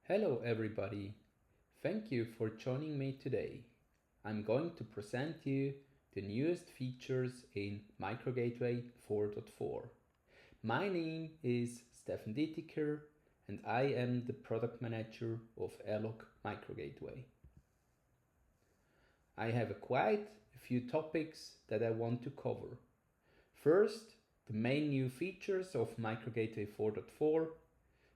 Hello everybody, thank you for joining me today. I'm going to present you the newest features in Microgateway 4.4. My name is Stefan Dietiker and I am the product manager of Airlock Microgateway. I have quite a few topics that I want to cover. First, the main new features of Microgateway 4.4,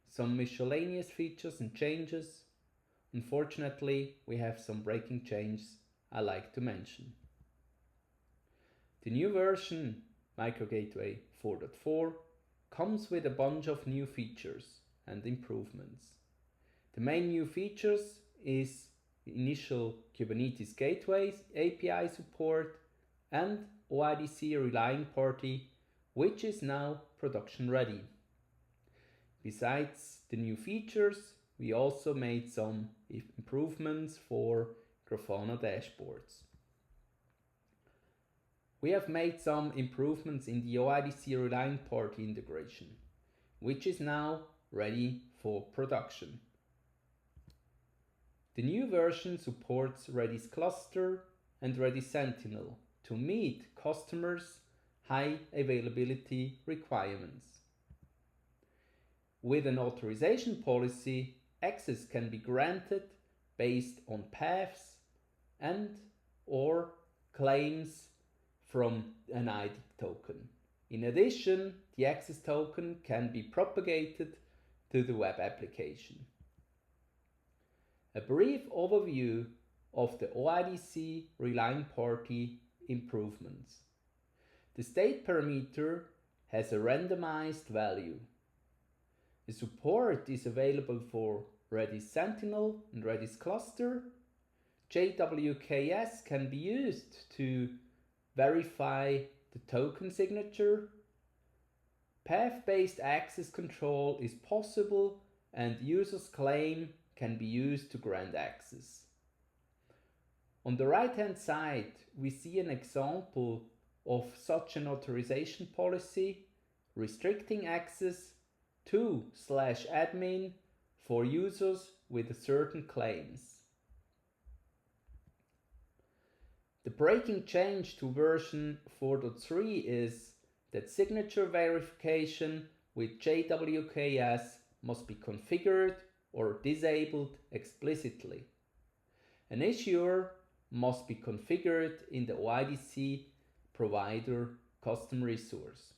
some miscellaneous features and changes. Unfortunately, we have some breaking changes I like to mention. The new version, Microgateway 4.4, comes with a bunch of new features and improvements. The main new features is initial Kubernetes Gateway API support and OIDC relying party, which is now production ready. Besides the new features, we also made some improvements for Grafana Dashboards. We have made some improvements in the OIDC relying party integration, which is now ready for production. The new version supports Redis Cluster and Redis Sentinel to meet customers' high availability requirements. With an authorization policy, access can be granted based on paths and or claims from an ID token. In addition, the access token can be propagated to the web application. A brief overview of the OIDC relying party improvements. The state parameter has a randomized value. The support is available for Redis Sentinel and Redis Cluster. JWKS can be used to verify the token signature. Path-based access control is possible and user's claim can be used to grant access. On the right-hand side, we see an example of such an authorization policy restricting access to /admin for users with certain claims. The breaking change to version 4.3 is that signature verification with JWKS must be configured or disabled explicitly. An issuer must be configured in the OIDC provider custom resource.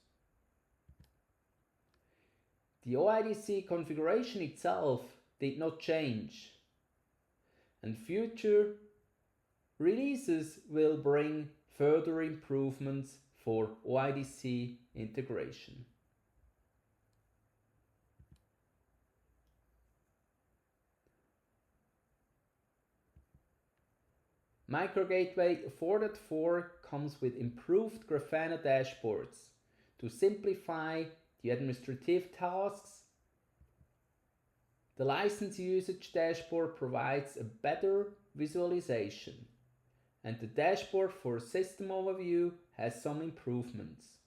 The OIDC configuration itself did not change, and future releases will bring further improvements for OIDC integration. Microgateway 4.4 comes with improved Grafana Dashboards to simplify the administrative tasks. The license usage dashboard provides a better visualization, and the dashboard for system overview has some improvements.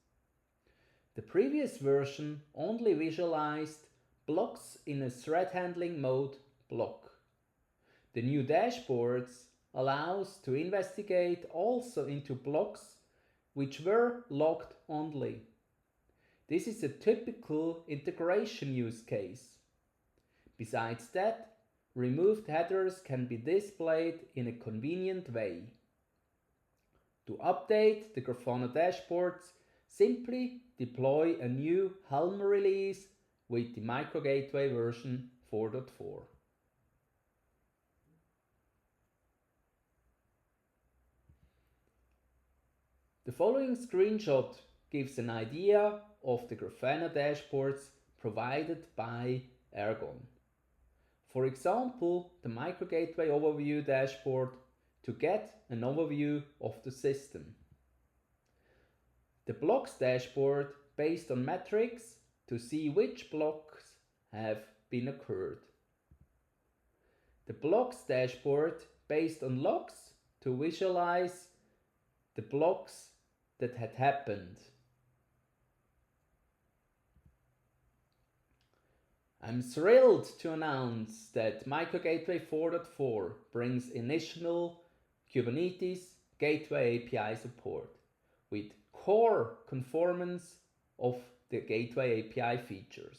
The previous version only visualized blocks in a thread handling mode block. The new dashboards allows to investigate also into blocks which were logged only. This is a typical integration use case. Besides that, removed headers can be displayed in a convenient way. To update the Grafana dashboards, simply deploy a new Helm release with the Microgateway version 4.4. The following screenshot gives an idea of the Grafana dashboards provided by Argon. For example, the Microgateway overview dashboard to get an overview of the system. The blocks dashboard based on metrics to see which blocks have been occurred. The blocks dashboard based on logs to visualize the blocks that had happened. I'm thrilled to announce that Microgateway 4.4 brings initial Kubernetes Gateway API support with core conformance of the Gateway API features.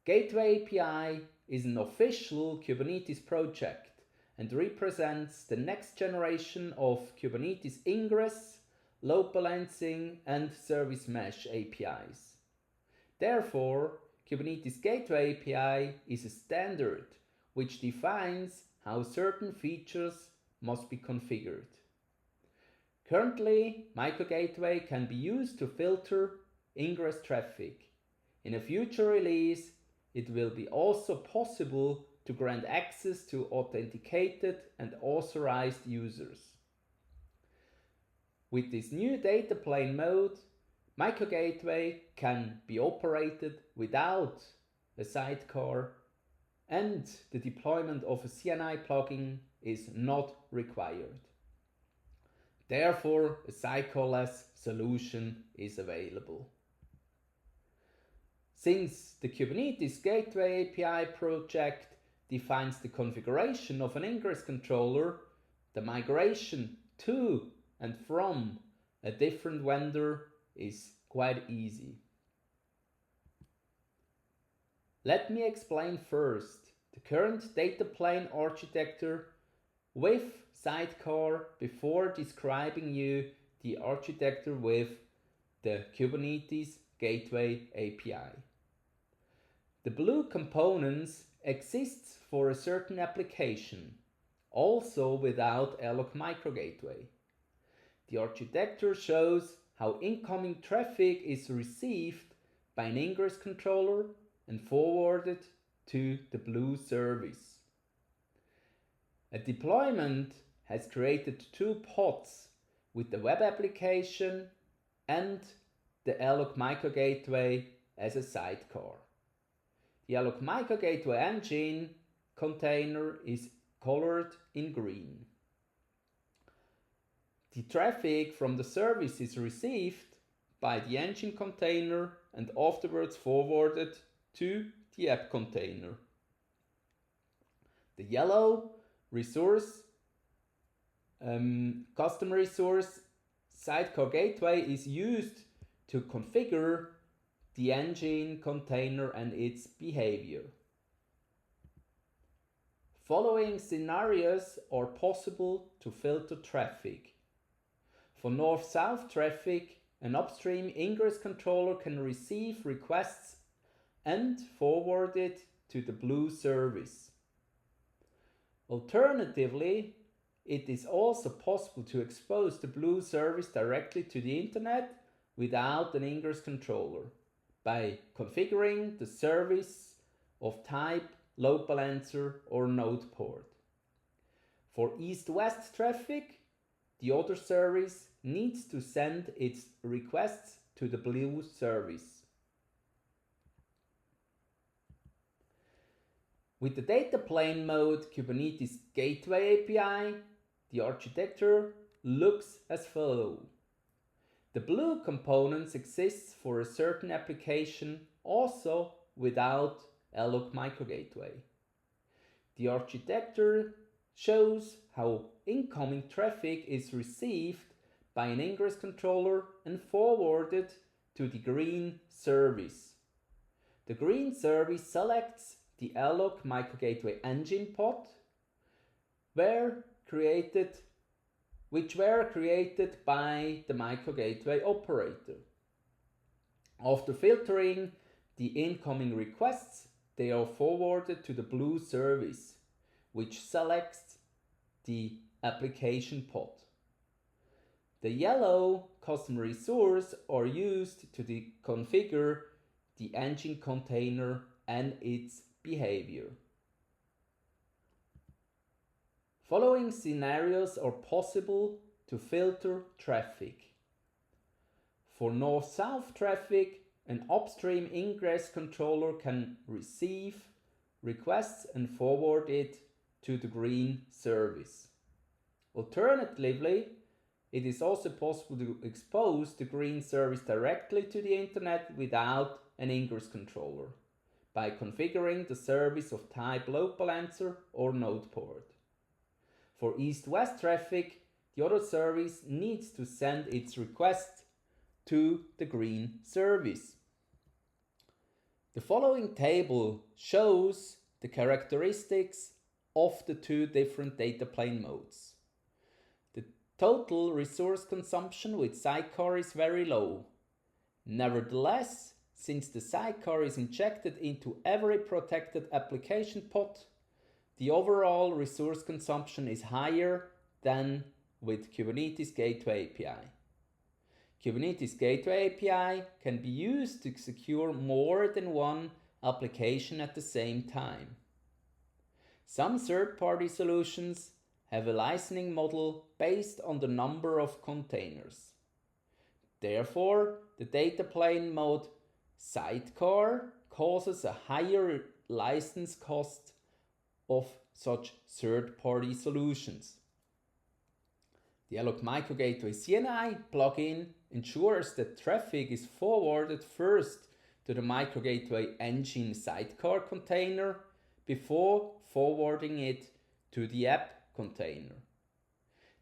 Gateway API is an official Kubernetes project and represents the next generation of Kubernetes ingress, load balancing, and service mesh APIs. Therefore, Kubernetes Gateway API is a standard which defines how certain features must be configured. Currently, Microgateway can be used to filter ingress traffic. In a future release, it will be also possible to grant access to authenticated and authorized users. With this new data plane mode, Microgateway can be operated without a sidecar, and the deployment of a CNI plugin is not required. Therefore, a sidecar-less solution is available. Since the Kubernetes Gateway API project defines the configuration of an ingress controller, the migration to and from a different vendor is quite easy. Let me explain first the current data plane architecture with sidecar before describing you the architecture with the Kubernetes Gateway API. The blue components exist for a certain application, also without Airlock Microgateway. The architecture shows how incoming traffic is received by an ingress controller and forwarded to the blue service. A deployment has created two pods with the web application and the Airlock Microgateway as a sidecar. The Airlock Microgateway engine container is colored in green. The traffic from the service is received by the engine container and afterwards forwarded to the app container. The yellow resource, custom resource sidecar gateway is used to configure the engine container and its behavior. Following scenarios are possible to filter traffic. For north-south traffic, an upstream ingress controller can receive requests and forward it to the blue service. Alternatively, it is also possible to expose the blue service directly to the internet without an ingress controller by configuring the service of type load balancer or node port. For east-west traffic, the other service needs to send its requests to the blue service. With the data plane mode Kubernetes Gateway API, the architecture looks as follows. The blue components exist for a certain application also without Airlock Microgateway. The architecture shows how incoming traffic is received by an ingress controller and forwarded to the green service. The green service selects the Airlock Microgateway engine pod, which were created by the Microgateway operator. After filtering the incoming requests, they are forwarded to the blue service, which selects the application pod. The yellow custom resource are used to configure the engine container and its behavior. Following scenarios are possible to filter traffic. For north-south traffic, an upstream ingress controller can receive requests and forward it to the green service. Alternatively, it is also possible to expose the green service directly to the internet without an ingress controller by configuring the service of type load balancer or node port. For east-west traffic, the other service needs to send its request to the green service. The following table shows the characteristics of the two different data plane modes. The total resource consumption with sidecar is very low. Nevertheless, since the sidecar is injected into every protected application pod, the overall resource consumption is higher than with Kubernetes Gateway API. Kubernetes Gateway API can be used to secure more than one application at the same time. Some third-party solutions have a licensing model based on the number of containers. Therefore, the data plane mode sidecar causes a higher license cost of such third-party solutions. The Airlock Microgateway CNI plugin ensures that traffic is forwarded first to the Microgateway engine sidecar container before forwarding it to the app container.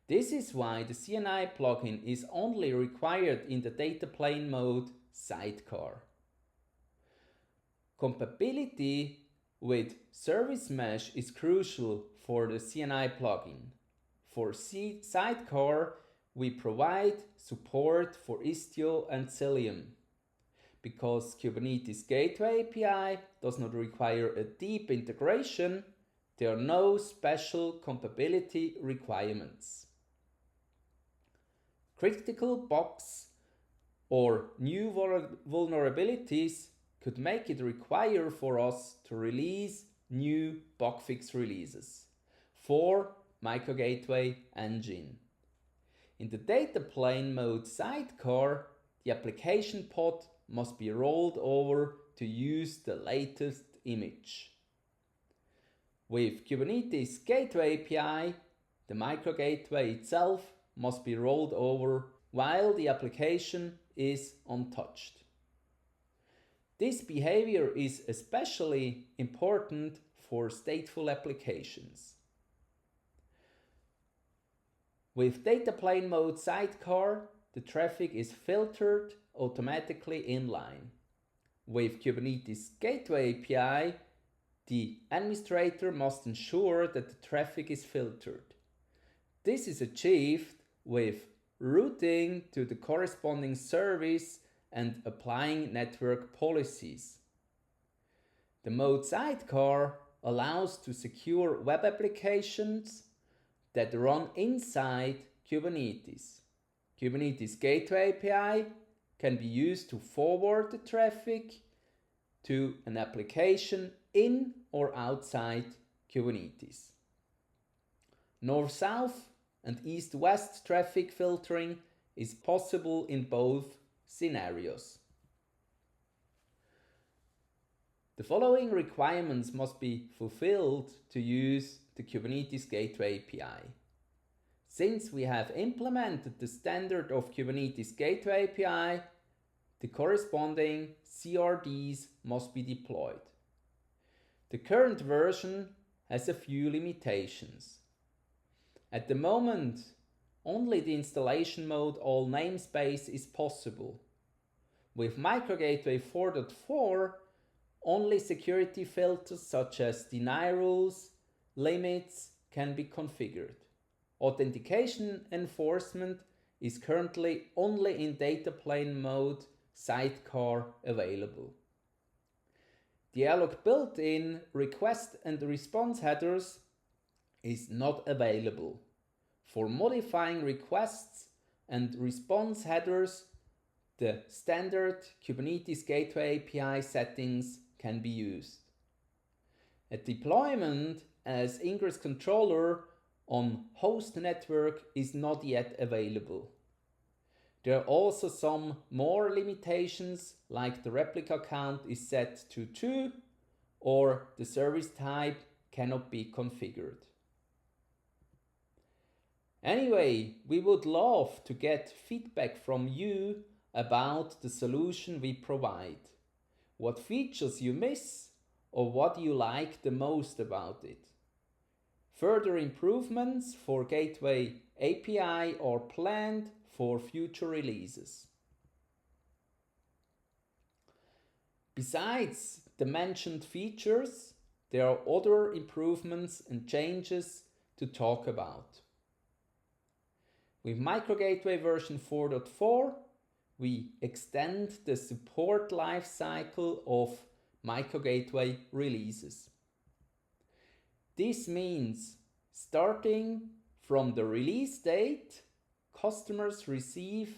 This is why the CNI plugin is only required in the data plane mode sidecar. Compatibility with service mesh is crucial for the CNI plugin. For sidecar, we provide support for Istio and Cilium. Because Kubernetes Gateway API does not require a deep integration, there are no special compatibility requirements. Critical bugs or new vulnerabilities could make it require for us to release new bug fix releases for Microgateway engine. In the data plane mode sidecar, the application pod must be rolled over to use the latest image. With Kubernetes Gateway API, the Microgateway itself must be rolled over while the application is untouched. This behavior is especially important for stateful applications. With data plane mode sidecar, the traffic is filtered automatically inline. With Kubernetes Gateway API, the administrator must ensure that the traffic is filtered. This is achieved with routing to the corresponding service and applying network policies. The mode sidecar allows to secure web applications that run inside Kubernetes. Kubernetes Gateway API can be used to forward the traffic to an application in or outside Kubernetes. North-south and east-west traffic filtering is possible in both scenarios. The following requirements must be fulfilled to use the Kubernetes Gateway API. Since we have implemented the standard of Kubernetes Gateway API, the corresponding CRDs must be deployed. The current version has a few limitations. At the moment, only the installation mode all namespace is possible. With Microgateway 4.4, only security filters such as deny rules, limits can be configured. Authentication enforcement is currently only in data plane mode sidecar available. The Airlock built-in request and response headers is not available. For modifying requests and response headers, the standard Kubernetes Gateway API settings can be used. A deployment as ingress controller on host network is not yet available. There are also some more limitations, like the replica count is set to 2 or the service type cannot be configured. Anyway, we would love to get feedback from you about the solution we provide. What features you miss or what you like the most about it. Further improvements for Gateway API are planned for future releases. Besides the mentioned features, there are other improvements and changes to talk about. With Microgateway version 4.4, we extend the support lifecycle of Microgateway releases. This means starting from the release date, customers receive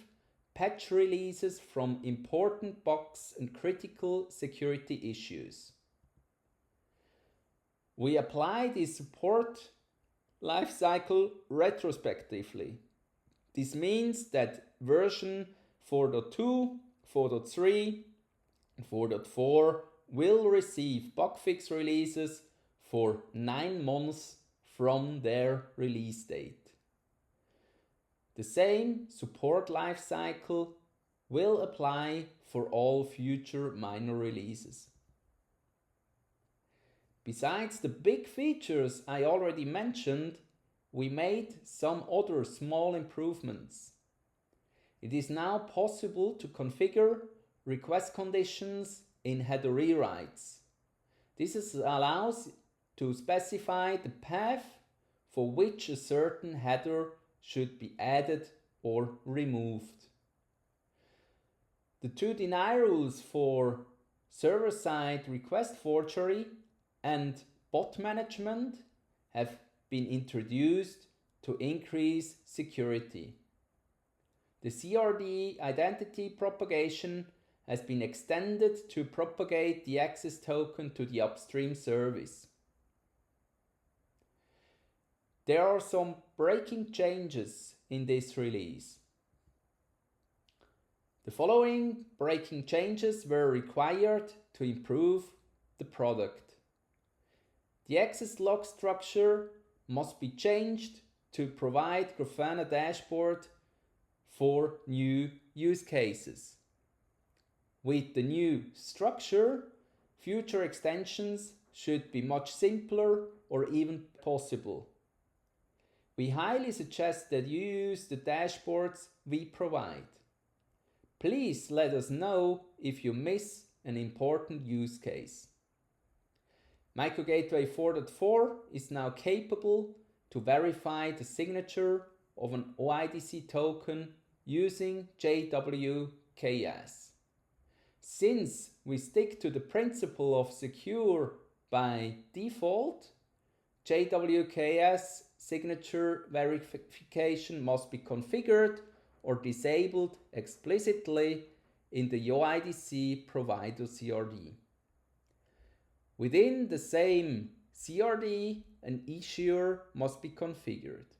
patch releases from important bugs and critical security issues. We apply this support lifecycle retrospectively. This means that version 4.2, 4.3, and 4.4 will receive bug fix releases for 9 months from their release date. The same support lifecycle will apply for all future minor releases. Besides the big features I already mentioned, we made some other small improvements. It is now possible to configure request conditions in header rewrites. This allows to specify the path for which a certain header should be added or removed. The two deny rules for server-side request forgery and bot management have been introduced to increase security. The CRD identity propagation has been extended to propagate the access token to the upstream service. There are some breaking changes in this release. The following breaking changes were required to improve the product. The access log structure must be changed to provide Grafana Dashboard for new use cases. With the new structure, future extensions should be much simpler or even possible. We highly suggest that you use the dashboards we provide. Please let us know if you miss an important use case. Microgateway 4.4 is now capable to verify the signature of an OIDC token using JWKS. Since we stick to the principle of secure by default, JWKS signature verification must be configured or disabled explicitly in the OIDC provider CRD. Within the same CRD, an issuer must be configured.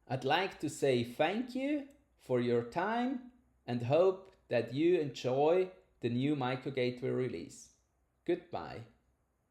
I'd like to say thank you for your time and hope that you enjoy the new Microgateway release. Goodbye.